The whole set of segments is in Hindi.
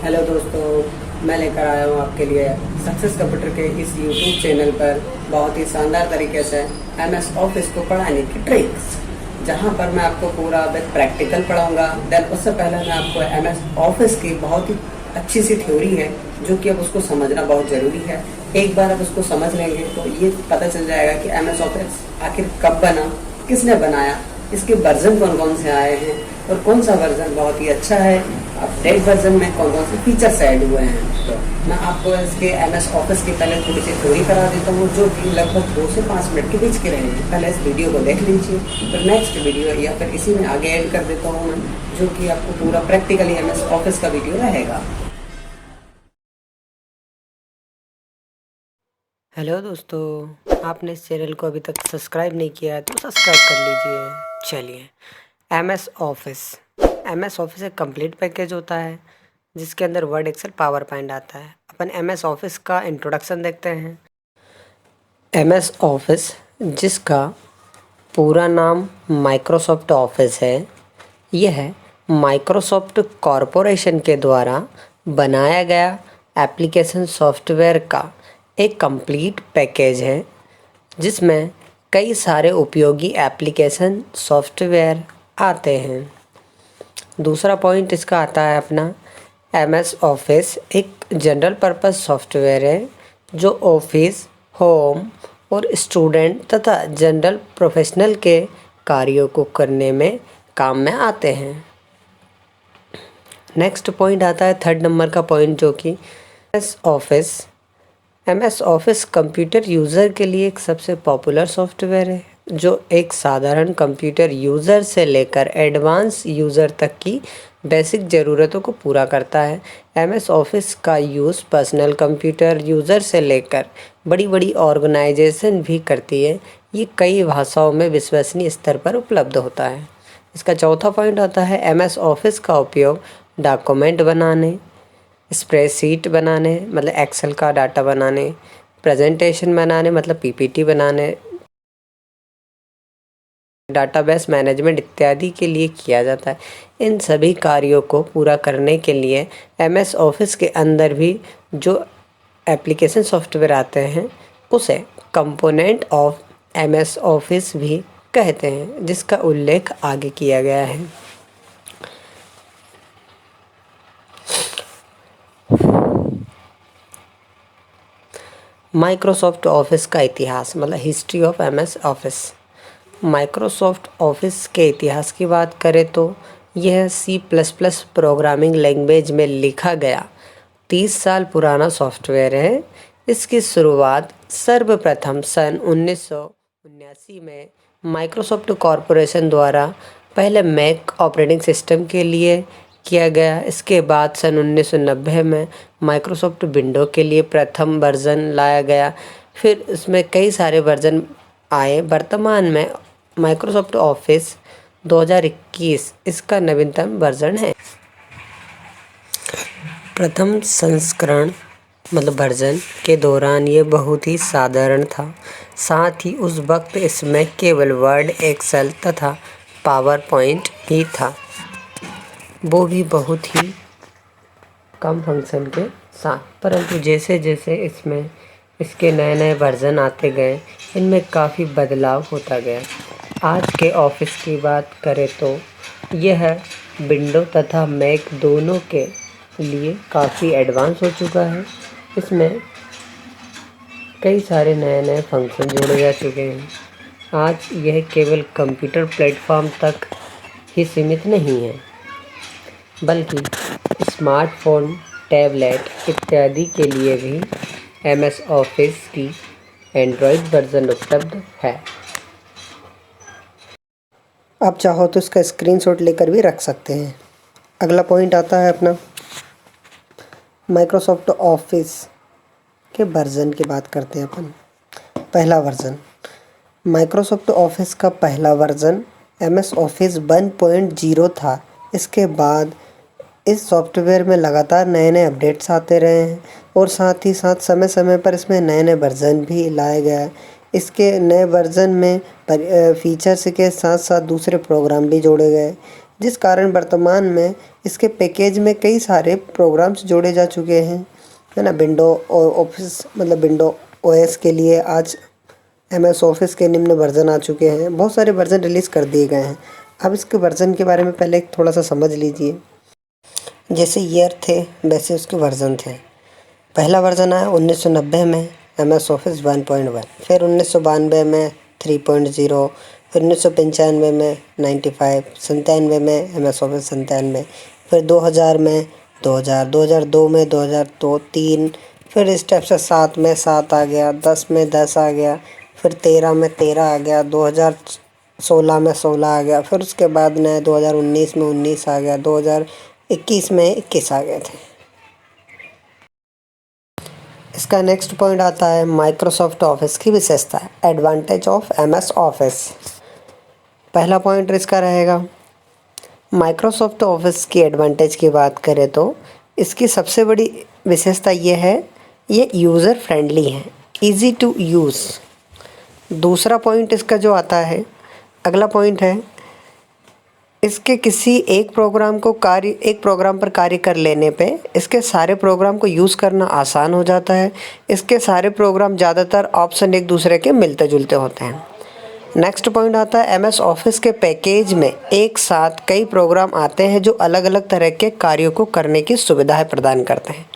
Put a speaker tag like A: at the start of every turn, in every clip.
A: हेलो दोस्तों, मैं लेकर आया हूँ आपके लिए सक्सेस कंप्यूटर के इस यूट्यूब चैनल पर बहुत ही शानदार तरीके से एमएस ऑफिस को पढ़ाने की ट्रिक्स, जहाँ पर मैं आपको पूरा विद प्रैक्टिकल पढ़ाऊंगा। देन उससे पहले मैं आपको एमएस ऑफिस की बहुत ही अच्छी सी थ्योरी है जो कि अब उसको समझना बहुत ज़रूरी है। एक बार अब उसको समझ लेंगे तो ये पता चल जाएगा कि एमएस ऑफिस आखिर कब बना, किसने बनाया, इसके वर्जन कौन कौन से आए हैं और कौन सा वर्जन बहुत ही अच्छा है, अपडेट वर्जन में कौन कौन से फीचर्स ऐड हुए हैं। तो मैं आपको इसके एमएस ऑफिस की पहले थोड़ी सी थ्योरी करा देता हूँ जो कि लगभग 2 से 5 मिनट के बीच की रहेगी। पहले इस वीडियो को देख लीजिए, फिर नेक्स्ट वीडियो या फिर इसी में आगे ऐड कर देता हूँ मैं, जो कि आपको पूरा प्रैक्टिकली एमएस ऑफिस का वीडियो रहेगा। हेलो दोस्तों, आपने इस चैनल को अभी तक सब्सक्राइब नहीं किया है तो सब्सक्राइब कर लीजिए। चलिए, एमएस ऑफिस एक कंप्लीट पैकेज होता है जिसके अंदर वर्ड, एक्सेल, पावर पॉइंट आता है। अपन एमएस ऑफिस का इंट्रोडक्शन देखते हैं। एमएस ऑफिस, जिसका पूरा नाम माइक्रोसॉफ्ट ऑफिस है, यह माइक्रोसॉफ्ट कॉरपोरेशन के द्वारा बनाया गया एप्लीकेशन सॉफ्टवेयर का एक कंप्लीट पैकेज है जिसमें कई सारे उपयोगी एप्लीकेशन सॉफ्टवेयर आते हैं। दूसरा पॉइंट इसका आता है अपना, एमएस ऑफिस एक जनरल पर्पस सॉफ्टवेयर है जो ऑफिस, होम और स्टूडेंट तथा जनरल प्रोफेशनल के कार्यों को करने में काम में आते हैं। नेक्स्ट पॉइंट आता है थर्ड नंबर का पॉइंट, जो कि एमएस ऑफिस कंप्यूटर यूज़र के लिए एक सबसे पॉपुलर सॉफ्टवेयर है जो एक साधारण कंप्यूटर यूज़र से लेकर एडवांस यूज़र तक की बेसिक ज़रूरतों को पूरा करता है। एमएस ऑफिस का यूज़ पर्सनल कंप्यूटर यूज़र से लेकर बड़ी बड़ी ऑर्गेनाइजेशन भी करती है। ये कई भाषाओं में विश्वसनीय स्तर पर उपलब्ध होता है। इसका चौथा पॉइंट आता है, एमएस ऑफिस का उपयोग डॉक्यूमेंट बनाने, स्प्रेडशीट बनाने मतलब एक्सेल का डाटा बनाने, प्रेजेंटेशन बनाने मतलब पीपीटी बनाने, डाटाबेस मैनेजमेंट इत्यादि के लिए किया जाता है। इन सभी कार्यों को पूरा करने के लिए एमएस ऑफिस के अंदर भी जो एप्लीकेशन सॉफ्टवेयर आते हैं उसे कंपोनेंट ऑफ एमएस ऑफिस भी कहते हैं, जिसका उल्लेख आगे किया गया है। माइक्रोसॉफ्ट ऑफिस का इतिहास मतलब history of MS office. Microsoft office के इतिहास की बात करें तो यह C++ प्रोग्रामिंग लैंग्वेज में लिखा गया 30 साल पुराना सॉफ्टवेयर है। इसकी शुरुआत सर्वप्रथम सन 1979 में माइक्रोसॉफ्ट कॉरपोरेशन द्वारा पहले मैक ऑपरेटिंग सिस्टम के लिए किया गया। इसके बाद सन 1990 में माइक्रोसॉफ्ट विंडो के लिए प्रथम वर्जन लाया गया। फिर इसमें कई सारे वर्जन आए। वर्तमान में माइक्रोसॉफ्ट ऑफिस 2021 इसका नवीनतम वर्जन है। प्रथम संस्करण मतलब वर्जन के दौरान ये बहुत ही साधारण था। साथ ही उस वक्त इसमें केवल वर्ड, एक्सेल तथा पावर पॉइंट ही था, वो भी बहुत ही कम फंक्शन के साथ। परंतु जैसे जैसे इसमें इसके नए नए वर्जन आते गए, इनमें काफ़ी बदलाव होता गया। आज के ऑफिस की बात करें तो यह विंडो तथा मैक दोनों के लिए काफ़ी एडवांस हो चुका है। इसमें कई सारे नए नए फंक्शन जोड़े जा चुके हैं। आज यह केवल कंप्यूटर प्लेटफॉर्म तक ही सीमित नहीं है, बल्कि स्मार्टफोन, टैबलेट इत्यादि के लिए भी एमएस ऑफिस की एंड्रॉयड वर्जन उपलब्ध है। आप चाहो तो इसका स्क्रीनशॉट लेकर भी रख सकते हैं। अगला पॉइंट आता है अपना माइक्रोसॉफ्ट ऑफिस के वर्जन की बात करते हैं अपन। पहला वर्जन, माइक्रोसॉफ्ट ऑफिस का पहला वर्जन एमएस ऑफिस 1.0 था। इसके बाद इस सॉफ्टवेयर में लगातार नए नए अपडेट्स आते रहे हैं और साथ ही साथ समय समय पर इसमें नए नए वर्जन भी लाए गए हैं। इसके नए वर्जन में फीचर्स के साथ साथ दूसरे प्रोग्राम भी जोड़े गए। जिस कारण वर्तमान में इसके पैकेज में कई सारे प्रोग्राम्स जोड़े जा चुके हैं, है ना। विंडो और ऑफिस मतलब विंडो ओएस के लिए आज MS ऑफिस के निम्न वर्जन आ चुके हैं। बहुत सारे वर्जन रिलीज़ कर दिए गए हैं। अब इसके वर्जन के बारे में पहले थोड़ा सा समझ लीजिए। जैसे ईयर थे वैसे उसके वर्जन थे। पहला वर्जन आया 1990 में MS ऑफिस 1.1, फिर 1992 में 3.0, फिर 1995 में 95, 97 में MS ऑफिस 97, फिर 2000 में 2002 में 2002 3, फिर इस टाइप से 7 में 7 आ गया, 10 में 10 आ गया, फिर 13 में 13 आ गया, 2016 में 16 आ गया, फिर उसके बाद नए 2019 में 19 आ गया, 2021 में 21 आ गए थे। इसका नेक्स्ट पॉइंट आता है माइक्रोसॉफ्ट ऑफिस की विशेषता, एडवांटेज ऑफ MS ऑफिस। पहला पॉइंट इसका रहेगा, माइक्रोसॉफ्ट ऑफिस की एडवांटेज की बात करें तो इसकी सबसे बड़ी विशेषता ये है, ये यूज़र फ्रेंडली है, इजी टू यूज़। दूसरा पॉइंट इसका जो आता है, अगला पॉइंट है, इसके किसी एक प्रोग्राम पर कार्य कर लेने पे इसके सारे प्रोग्राम को यूज़ करना आसान हो जाता है। इसके सारे प्रोग्राम ज़्यादातर ऑप्शन एक दूसरे के मिलते जुलते होते हैं। नेक्स्ट पॉइंट आता है MS ऑफिस के पैकेज में एक साथ कई प्रोग्राम आते हैं जो अलग अलग तरह के कार्यों को करने की सुविधाएं प्रदान करते हैं।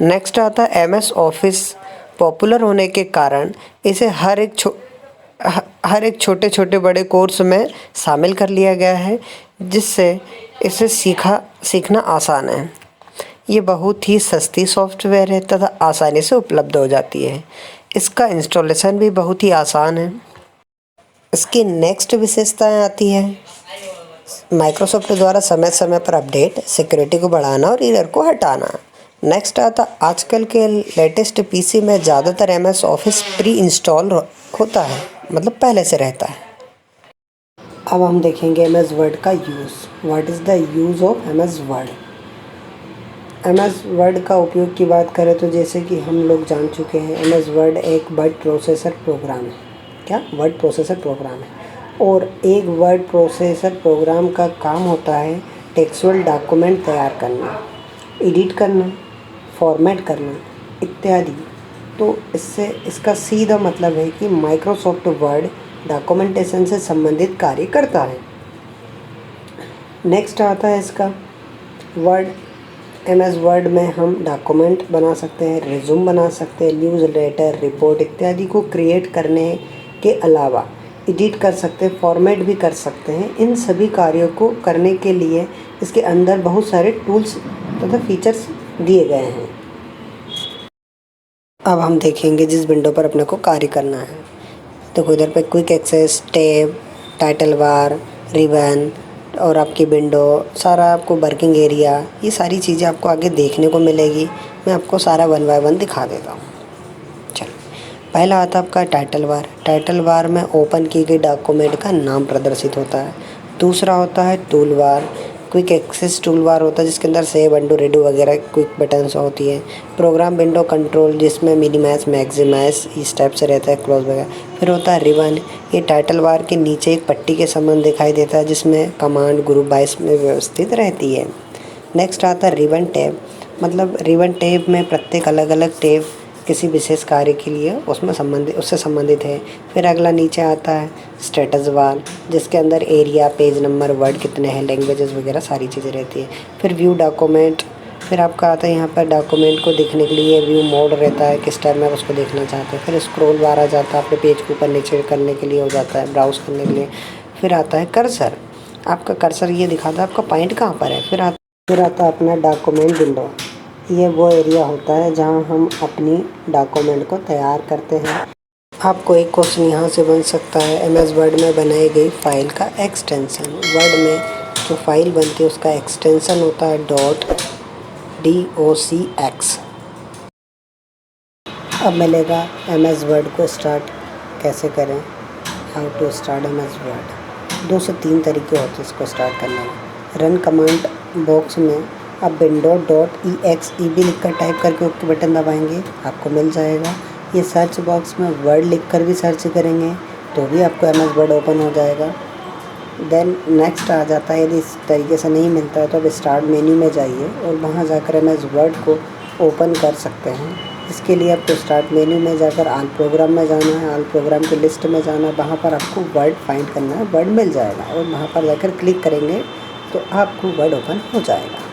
A: नेक्स्ट आता है MS ऑफिस पॉपुलर होने के कारण इसे हर एक छोटे छोटे बड़े कोर्स में शामिल कर लिया गया है, जिससे इसे सीखना आसान है। ये बहुत ही सस्ती सॉफ्टवेयर है तथा आसानी से उपलब्ध हो जाती है। इसका इंस्टॉलेशन भी बहुत ही आसान है। इसकी नेक्स्ट विशेषताएं आती है, माइक्रोसॉफ्ट द्वारा समय समय पर अपडेट, सिक्योरिटी को बढ़ाना और एरर को हटाना। नेक्स्ट आता, आजकल के लेटेस्ट PC में ज़्यादातर MS ऑफिस प्री इंस्टॉल होता है, मतलब पहले से रहता है। अब हम देखेंगे MS वर्ड का use. What is the use of MS word. MS word का उपयोग की बात करें तो जैसे कि हम लोग जान चुके हैं, MS वर्ड एक वर्ड प्रोसेसर प्रोग्राम है। क्या? वर्ड प्रोसेसर प्रोग्राम है। और एक वर्ड प्रोसेसर प्रोग्राम का काम होता है टेक्सुअल डॉक्यूमेंट तैयार करना, एडिट करना, फॉर्मेट करना इत्यादि। तो इससे इसका सीधा मतलब है कि माइक्रोसॉफ्ट वर्ड डॉक्यूमेंटेशन से संबंधित कार्य करता है। नेक्स्ट आता है इसका वर्ड। MS वर्ड में हम डॉक्यूमेंट बना सकते हैं, रिज्यूम बना सकते हैं, न्यूज़ लेटर, रिपोर्ट इत्यादि को क्रिएट करने के अलावा एडिट कर सकते हैं, फॉर्मेट भी कर सकते हैं। इन सभी कार्यों को करने के लिए इसके अंदर बहुत सारे टूल्स तथा फीचर्स दिए गए हैं। अब हम देखेंगे जिस विंडो पर अपने को कार्य करना है। तो इधर पे quick access, tab, title bar, ribbon और आपकी विंडो, सारा आपको वर्किंग एरिया, ये सारी चीज़ें आपको आगे देखने को मिलेगी। मैं आपको सारा 1 बाय 1 दिखा देता हूँ। चलो, पहला आता है आपका टाइटल बार। टाइटल बार में ओपन की गई डॉक्यूमेंट का नाम प्रदर्शित होता है। दूसरा होता है tool bar. Quick access tool bar होता है जिसके अंदर सेव, अंडू, रेडो वगैरह क्विक बटन्स होती है। प्रोग्राम विंडो कंट्रोल जिसमें मिनिमाइज, मैक्सिमाइज इस टाइप से रहता है, क्लोज वगैरह। फिर होता है रिबन। ये टाइटल बार के नीचे एक पट्टी के समान दिखाई देता है जिसमें कमांड ग्रुप बाइस में व्यवस्थित रहती है। नेक्स्ट आता है रिबन टैब। मतलब रिबन टैब में प्रत्येक अलग अलग टैब किसी विशेष कार्य के लिए उससे संबंधित है। फिर अगला नीचे आता है स्टेटस बार जिसके अंदर एरिया, पेज नंबर, वर्ड कितने हैं, लैंग्वेजेस वगैरह सारी चीज़ें रहती है। फिर व्यू डॉक्यूमेंट। फिर आपका आता है यहाँ पर डॉक्यूमेंट को देखने के लिए व्यू मोड रहता है, किस टाइम में आप उसको देखना चाहते हैं। फिर स्क्रॉल बार आ जाता है, आपके पेज को ऊपर नीचे करने के लिए हो जाता है, ब्राउज़ करने के लिए। फिर आता है कर्सर। आपका कर्सर ये दिखाता है आपका पॉइंट कहाँ पर है। फिर आता है अपना डॉक्यूमेंट विंडो। ये वो एरिया होता है जहाँ हम अपनी डॉक्यूमेंट को तैयार करते हैं। आपको एक क्वेश्चन यहाँ से बन सकता है, MS वर्ड में बनाई गई फाइल का एक्सटेंशन। वर्ड में जो फाइल बनती है उसका एक्सटेंशन होता है .docx। अब मिलेगा MS वर्ड को स्टार्ट कैसे करें, how to start MS Word. 2 से 3 तरीके होते हैं इसको स्टार्ट करने में। रन कमांड बॉक्स में आप window.exe भी लिखकर टाइप करके ओके बटन दबाएंगे, आपको मिल जाएगा। ये सर्च बॉक्स में वर्ड लिखकर भी सर्च करेंगे तो भी आपको MS वर्ड ओपन हो जाएगा। देन नेक्स्ट आ जाता है। यदि इस तरीके से नहीं मिलता है तो अब स्टार्ट मेन्यू में जाइए और वहाँ जाकर हम इस वर्ड को ओपन कर सकते हैं। इसके लिए आपको स्टार्ट मेन्यू में जाकर ऑल प्रोग्राम में जाना है, ऑल प्रोग्राम की लिस्ट में जाना है, वहाँ पर आपको वर्ड फाइंड करना है, वर्ड मिल जाएगा और वहाँ पर जाकर क्लिक करेंगे तो आपको वर्ड ओपन हो जाएगा।